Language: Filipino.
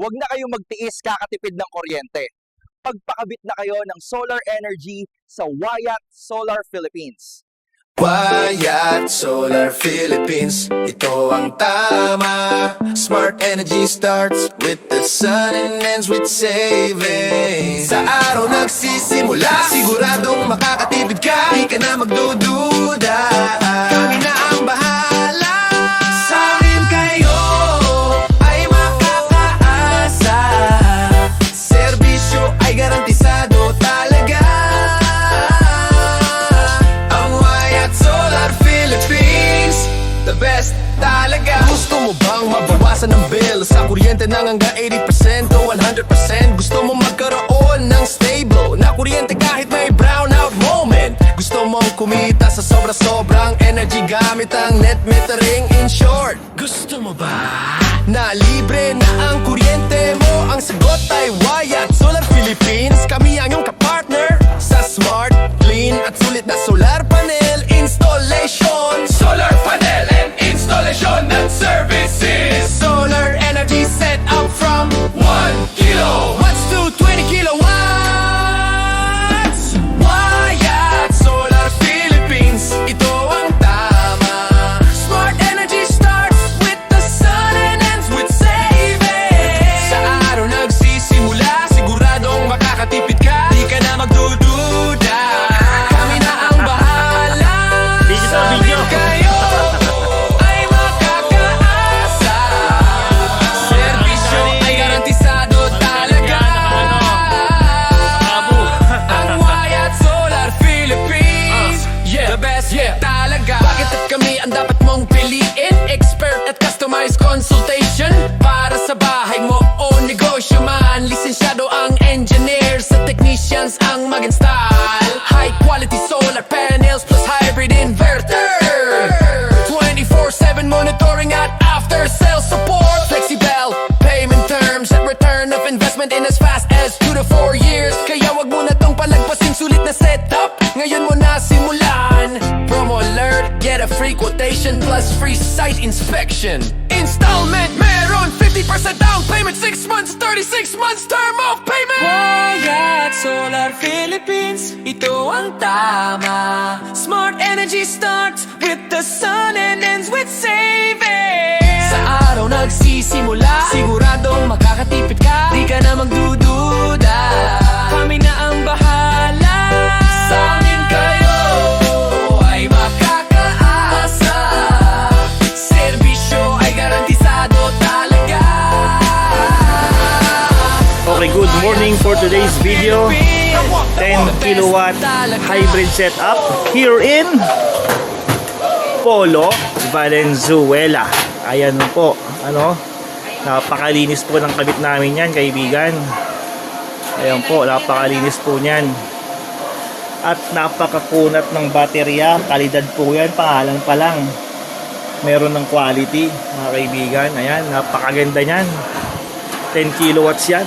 Huwag na kayong magtiis kakatipid ng kuryente. Pagpakabit na kayo ng solar energy sa WYATT Solar Philippines. WYATT Solar Philippines, ito ang tama. Smart energy starts with the sun and ends with savings. Sa araw nagsisimula, siguradong makakatipid ka. Di ka na magdududa, kami na ang bahala. Sa amin kayo ay makakaasa. Serbisyo ay garantisado talaga. The best talaga. Gusto mo bang mabawasan ng bill sa kuryente ng hanggang 80% o 100%? Gusto mo magkaroon ng stable na kuryente kahit may brownout moment? Gusto mong kumita sa sobra-sobrang energy gamit ang net metering? In short, gusto mo ba na libre na ang kuryente mo? Ang sagot ay WYATT Solar Philippines. Kami ang iyong kapartner sa smart, clean at sulit na solar panel installation. Solar panel and installation and services. Solar energy set up from 1 kilowatts to 20 kilowatts. WYATT Solar Philippines, ito ang tama. Smart energy starts with the sun and ends with savings. Sa araw nagsisimula, siguradong makakatipid ka. Di ka na magdududa, kami na ang bahala. Sa amin kayo ay makakaasa. Serbisyo ay garantisado talaga. Ang WYATT Solar Philippines, the best talaga. Bakit at kami ang dapat mong piliin? Expert at customized consultation para sa bahay mo o negosyo man. Lisensyado ang engineers at technicians ang mag-install. High quality solar panels plus hybrid inverter. 24/7 monitoring at after sales support. Flexible payment terms at return of investment in as fast as 2 to 4 years. Kaya wag mo na tong palagpasin, sulit na setup. Ngayon mo na simulan. Promo alert, get a free quotation plus free site inspection. Installment meron 50% down payment, 6 months, 36 months term of payment. WYATT Solar Philippines, ito ang tama. Smart energy starts with the sun and ends with savings. Sa araw nagsisimula, siguradong makakatipid ka. Di ka na magdududa, Kami na ang bahala. sa amin kayo ay makakaasa. Serbisyo ay garantisado talaga. Okay, good morning for today's video. 10 kilowatt hybrid setup here in Polo, Valenzuela. Ayan po, napakalinis po ng kabit namin yan, kaibigan. Ayan po, napakalinis po niyan. At napakakunat ng baterya, kalidad po yan, pangalan pa lang. Meron ng quality, mga kaibigan. Ayan, napakaganda niyan. 10 kilowatts yan.